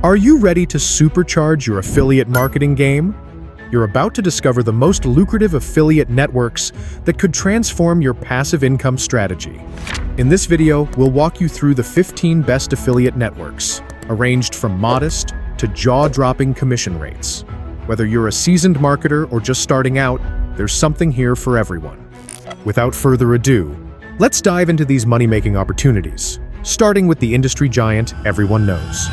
Are you ready to supercharge your affiliate marketing game? You're about to discover the most lucrative affiliate networks that could transform your passive income strategy. In this video, we'll walk you through the 15 best affiliate networks, arranged from modest to jaw-dropping commission rates. Whether you're a seasoned marketer or just starting out, there's something here for everyone. Without further ado, let's dive into these money-making opportunities, starting with the industry giant everyone knows.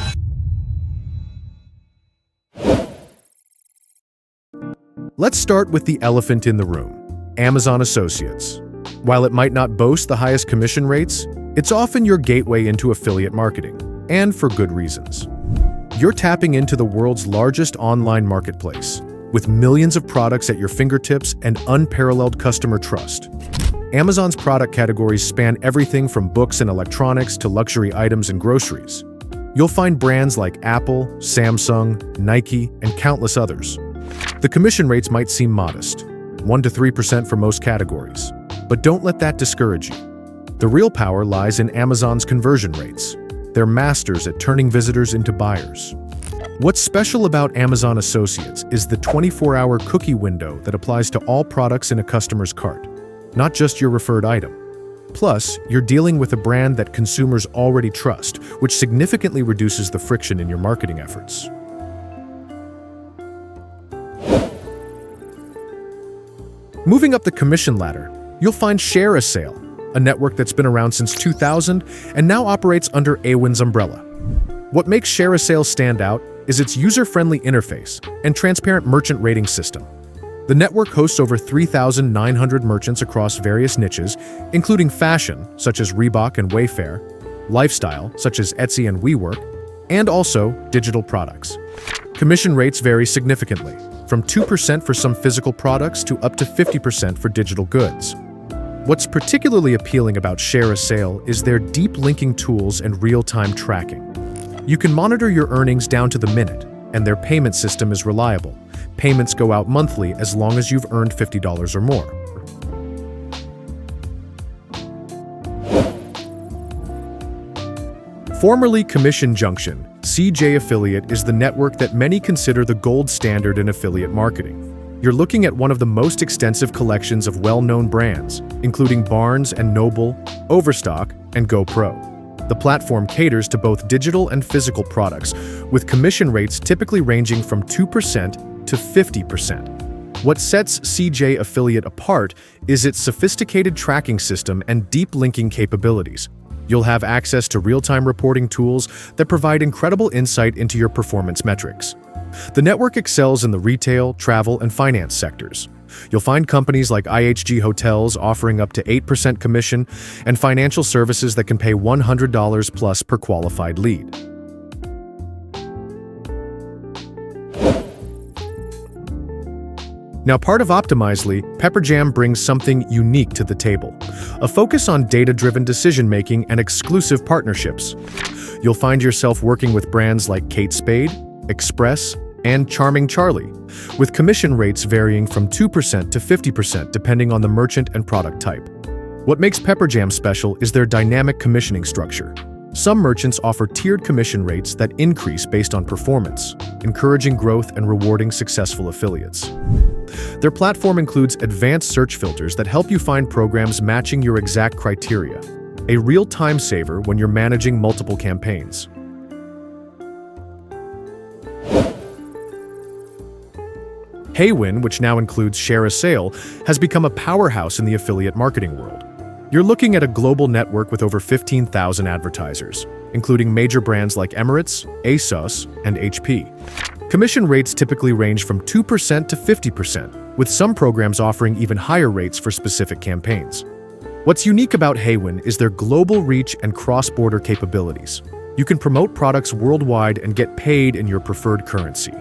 Let's start with the elephant in the room, Amazon Associates. While it might not boast the highest commission rates, it's often your gateway into affiliate marketing, and for good reasons. You're tapping into the world's largest online marketplace, with millions of products at your fingertips and unparalleled customer trust. Amazon's product categories span everything from books and electronics to luxury items and groceries. You'll find brands like Apple, Samsung, Nike, and countless others. The commission rates might seem modest, 1 to 3% for most categories, but don't let that discourage you. The real power lies in Amazon's conversion rates. They're masters at turning visitors into buyers. What's special about Amazon Associates is the 24-hour cookie window that applies to all products in a customer's cart, not just your referred item. Plus, you're dealing with a brand that consumers already trust, which significantly reduces the friction in your marketing efforts. Moving up the commission ladder, you'll find ShareASale, a network that's been around since 2000 and now operates under AENG's umbrella. What makes ShareASale stand out is its user-friendly interface and transparent merchant rating system. The network hosts over 3,900 merchants across various niches, including fashion, such as Reebok and Wayfair, lifestyle, such as Etsy and WeWork, and also digital products. Commission rates vary significantly, from 2% for some physical products to up to 50% for digital goods. What's particularly appealing about ShareASale is their deep linking tools and real-time tracking. You can monitor your earnings down to the minute, and their payment system is reliable. Payments go out monthly as long as you've earned $50 or more. Formerly Commission Junction, CJ Affiliate is the network that many consider the gold standard in affiliate marketing. You're looking at one of the most extensive collections of well-known brands, including Barnes & Noble, Overstock, and GoPro. The platform caters to both digital and physical products, with commission rates typically ranging from 2% to 50%. What sets CJ Affiliate apart is its sophisticated tracking system and deep linking capabilities. You'll have access to real-time reporting tools that provide incredible insight into your performance metrics. The network excels in the retail, travel, and finance sectors. You'll find companies like IHG Hotels offering up to 8% commission and financial services that can pay $100 plus per qualified lead. Now, part of Optimizely, Pepperjam brings something unique to the table, a focus on data-driven decision-making and exclusive partnerships. You'll find yourself working with brands like Kate Spade, Express, and Charming Charlie, with commission rates varying from 2% to 50% depending on the merchant and product type. What makes Pepperjam special is their dynamic commissioning structure. Some merchants offer tiered commission rates that increase based on performance, encouraging growth and rewarding successful affiliates. Their platform includes advanced search filters that help you find programs matching your exact criteria, a real time saver when you're managing multiple campaigns. Haywin, which now includes ShareASale, has become a powerhouse in the affiliate marketing world. You're looking at a global network with over 15,000 advertisers, including major brands like Emirates, ASOS, and HP. Commission rates typically range from 2% to 50%, with some programs offering even higher rates for specific campaigns. What's unique about Haywin is their global reach and cross-border capabilities. You can promote products worldwide and get paid in your preferred currency.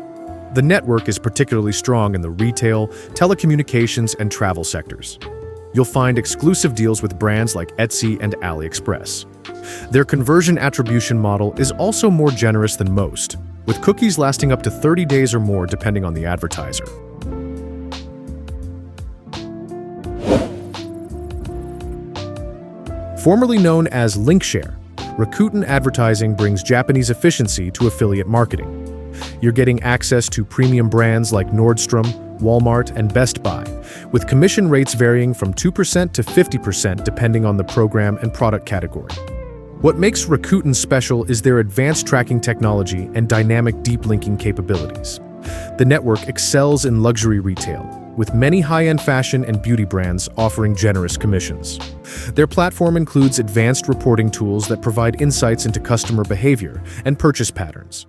The network is particularly strong in the retail, telecommunications, and travel sectors. You'll find exclusive deals with brands like Etsy and AliExpress. Their conversion attribution model is also more generous than most, with cookies lasting up to 30 days or more depending on the advertiser. Formerly known as LinkShare, Rakuten advertising brings Japanese efficiency to affiliate marketing. You're getting access to premium brands like Nordstrom, Walmart, and Best Buy, with commission rates varying from 2% to 50% depending on the program and product category. What makes Rakuten special is their advanced tracking technology and dynamic deep linking capabilities. The network excels in luxury retail, with many high-end fashion and beauty brands offering generous commissions. Their platform includes advanced reporting tools that provide insights into customer behavior and purchase patterns.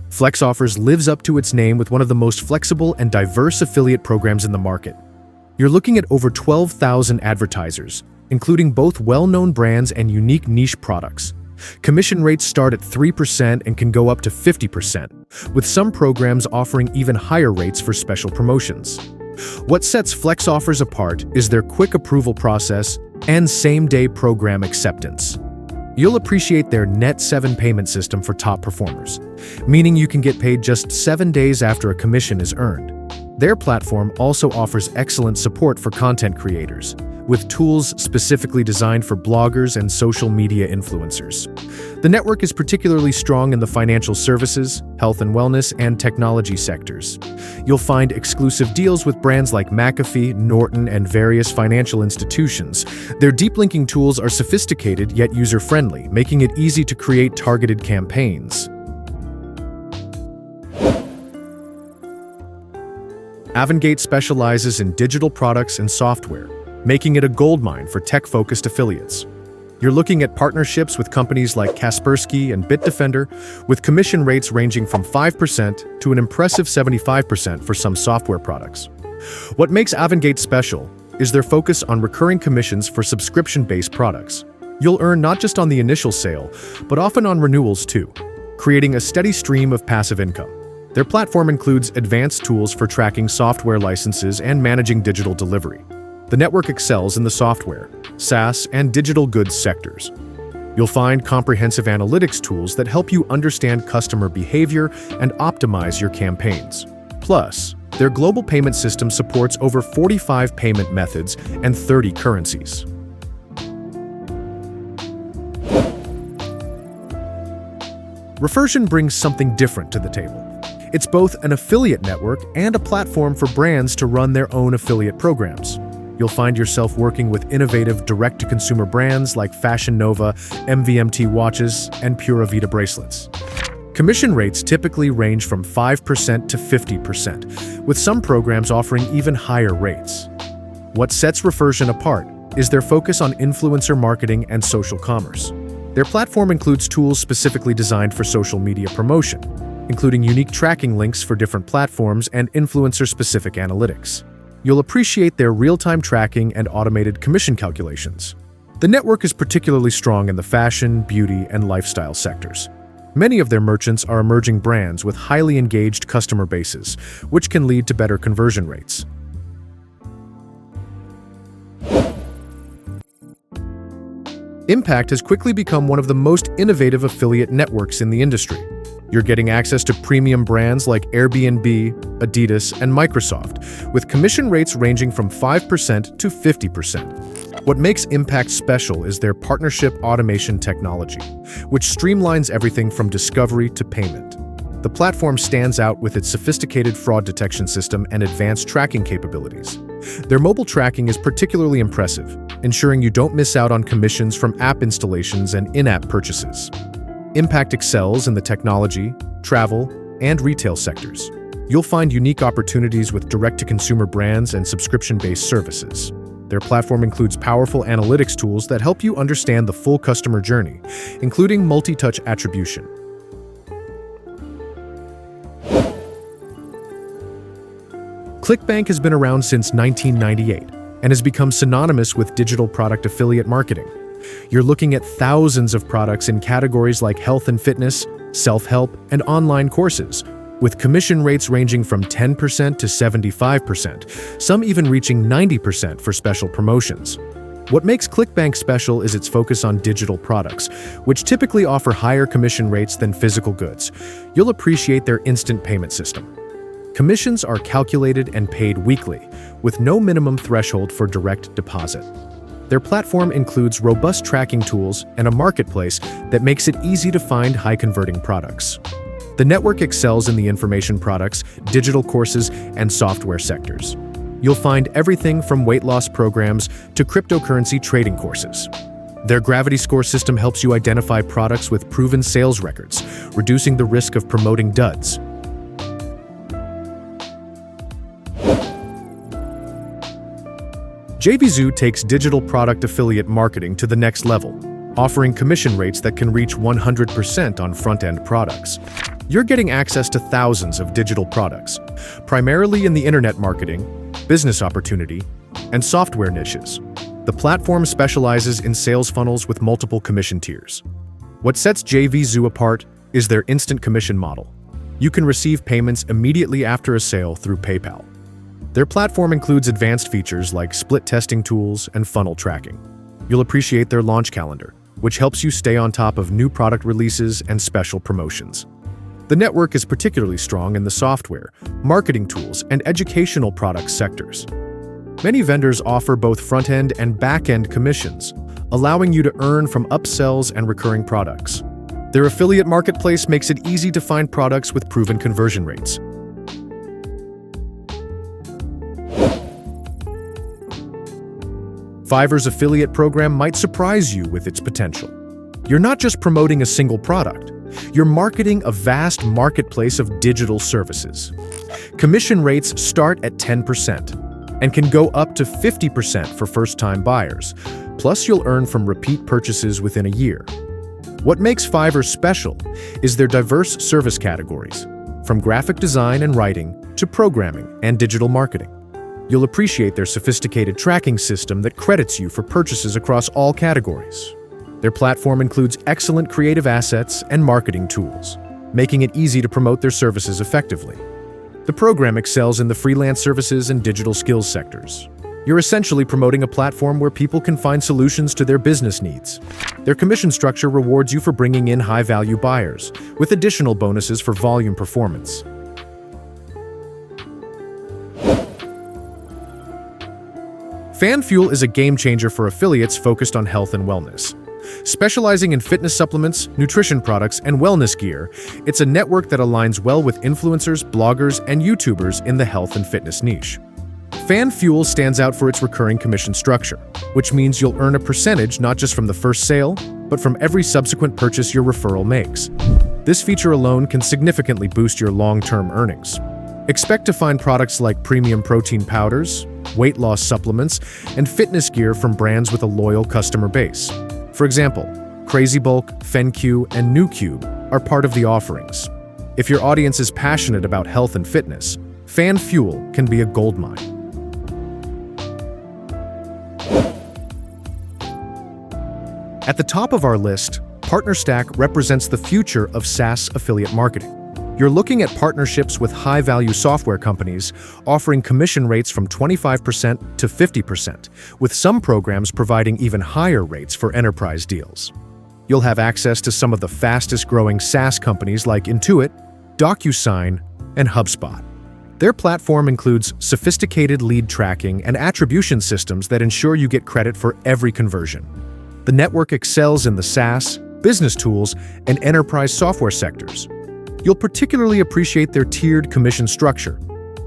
FlexOffers lives up to its name with one of the most flexible and diverse affiliate programs in the market. You're looking at over 12,000 advertisers, including both well-known brands and unique niche products. Commission rates start at 3% and can go up to 50%, with some programs offering even higher rates for special promotions. What sets FlexOffers apart is their quick approval process and same-day program acceptance. You'll appreciate their Net 7 payment system for top performers, meaning you can get paid just 7 days after a commission is earned. Their platform also offers excellent support for content creators, with tools specifically designed for bloggers and social media influencers. The network is particularly strong in the financial services, health and wellness, and technology sectors. You'll find exclusive deals with brands like McAfee, Norton, and various financial institutions. Their deep linking tools are sophisticated yet user-friendly, making it easy to create targeted campaigns. AENG Gate specializes in digital products and software, making it a goldmine for tech-focused affiliates. You're looking at partnerships with companies like Kaspersky and Bitdefender, with commission rates ranging from 5% to an impressive 75% for some software products. What makes AENG Gate special is their focus on recurring commissions for subscription-based products. You'll earn not just on the initial sale, but often on renewals too, creating a steady stream of passive income. Their platform includes advanced tools for tracking software licenses and managing digital delivery. The network excels in the software, SaaS, and digital goods sectors. You'll find comprehensive analytics tools that help you understand customer behavior and optimize your campaigns. Plus, their global payment system supports over 45 payment methods and 30 currencies. Referion brings something different to the table. It's both an affiliate network and a platform for brands to run their own affiliate programs. You'll find yourself working with innovative direct-to-consumer brands like Fashion Nova, MVMT watches, and Pura Vida bracelets. Commission rates typically range from 5% to 50%, with some programs offering even higher rates. What sets Referion apart is their focus on influencer marketing and social commerce. Their platform includes tools specifically designed for social media promotion, including unique tracking links for different platforms and influencer-specific analytics. You'll appreciate their real-time tracking and automated commission calculations. The network is particularly strong in the fashion, beauty, and lifestyle sectors. Many of their merchants are emerging brands with highly engaged customer bases, which can lead to better conversion rates. Impact has quickly become one of the most innovative affiliate networks in the industry. You're getting access to premium brands like Airbnb, Adidas, and Microsoft, with commission rates ranging from 5% to 50%. What makes Impact special is their partnership automation technology, which streamlines everything from discovery to payment. The platform stands out with its sophisticated fraud detection system and advanced tracking capabilities. Their mobile tracking is particularly impressive, ensuring you don't miss out on commissions from app installations and in-app purchases. Impact excels in the technology, travel, and retail sectors. You'll find unique opportunities with direct-to-consumer brands and subscription-based services. Their platform includes powerful analytics tools that help you understand the full customer journey, including multi-touch attribution. ClickBank has been around since 1998 and has become synonymous with digital product affiliate marketing. You're looking at thousands of products in categories like health and fitness, self-help, and online courses, with commission rates ranging from 10% to 75%, some even reaching 90% for special promotions. What makes ClickBank special is its focus on digital products, which typically offer higher commission rates than physical goods. You'll appreciate their instant payment system. Commissions are calculated and paid weekly, with no minimum threshold for direct deposit. Their platform includes robust tracking tools and a marketplace that makes it easy to find high-converting products. The network excels in the information products, digital courses, and software sectors. You'll find everything from weight loss programs to cryptocurrency trading courses. Their Gravity Score system helps you identify products with proven sales records, reducing the risk of promoting duds. JVZoo takes digital product affiliate marketing to the next level, offering commission rates that can reach 100% on front-end products. You're getting access to thousands of digital products, primarily in the internet marketing, business opportunity, and software niches. The platform specializes in sales funnels with multiple commission tiers. What sets JVZoo apart is their instant commission model. You can receive payments immediately after a sale through PayPal. Their platform includes advanced features like split testing tools and funnel tracking. You'll appreciate their launch calendar, which helps you stay on top of new product releases and special promotions. The network is particularly strong in the software, marketing tools, and educational products sectors. Many vendors offer both front-end and back-end commissions, allowing you to earn from upsells and recurring products. Their affiliate marketplace makes it easy to find products with proven conversion rates. Fiverr's affiliate program might surprise you with its potential. You're not just promoting a single product, you're marketing a vast marketplace of digital services. Commission rates start at 10% and can go up to 50% for first-time buyers, plus you'll earn from repeat purchases within a year. What makes Fiverr special is their diverse service categories, from graphic design and writing to programming and digital marketing. You'll appreciate their sophisticated tracking system that credits you for purchases across all categories. Their platform includes excellent creative assets and marketing tools, making it easy to promote their services effectively. The program excels in the freelance services and digital skills sectors. You're essentially promoting a platform where people can find solutions to their business needs. Their commission structure rewards you for bringing in high-value buyers, with additional bonuses for volume performance. FanFuel is a game-changer for affiliates focused on health and wellness. Specializing in fitness supplements, nutrition products, and wellness gear, it's a network that aligns well with influencers, bloggers, and YouTubers in the health and fitness niche. FanFuel stands out for its recurring commission structure, which means you'll earn a percentage not just from the first sale, but from every subsequent purchase your referral makes. This feature alone can significantly boost your long-term earnings. Expect to find products like premium protein powders, weight loss supplements, and fitness gear from brands with a loyal customer base. For example, Crazy Bulk, FanFuel, and NuCube are part of the offerings. If your audience is passionate about health and fitness, FanFuel can be a goldmine. At the top of our list, PartnerStack represents the future of SaaS affiliate marketing. You're looking at partnerships with high-value software companies offering commission rates from 25% to 50%, with some programs providing even higher rates for enterprise deals. You'll have access to some of the fastest-growing SaaS companies like Intuit, DocuSign, and HubSpot. Their platform includes sophisticated lead tracking and attribution systems that ensure you get credit for every conversion. The network excels in the SaaS, business tools, and enterprise software sectors. You'll particularly appreciate their tiered commission structure,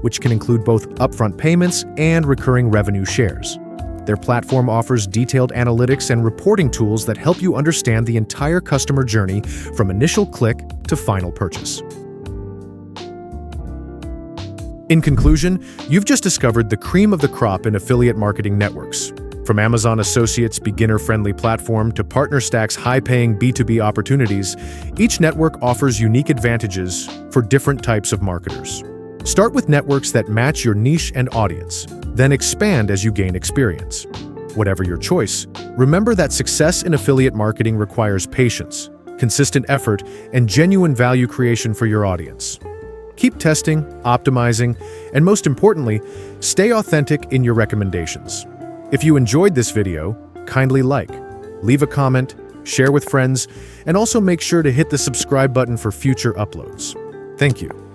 which can include both upfront payments and recurring revenue shares. Their platform offers detailed analytics and reporting tools that help you understand the entire customer journey from initial click to final purchase. In conclusion, you've just discovered the cream of the crop in affiliate marketing networks. From Amazon Associates' beginner-friendly platform to PartnerStack's high-paying B2B opportunities, each network offers unique advantages for different types of marketers. Start with networks that match your niche and audience, then expand as you gain experience. Whatever your choice, remember that success in affiliate marketing requires patience, consistent effort, and genuine value creation for your audience. Keep testing, optimizing, and most importantly, stay authentic in your recommendations. If you enjoyed this video, kindly like, leave a comment, share with friends, and also make sure to hit the subscribe button for future uploads. Thank you.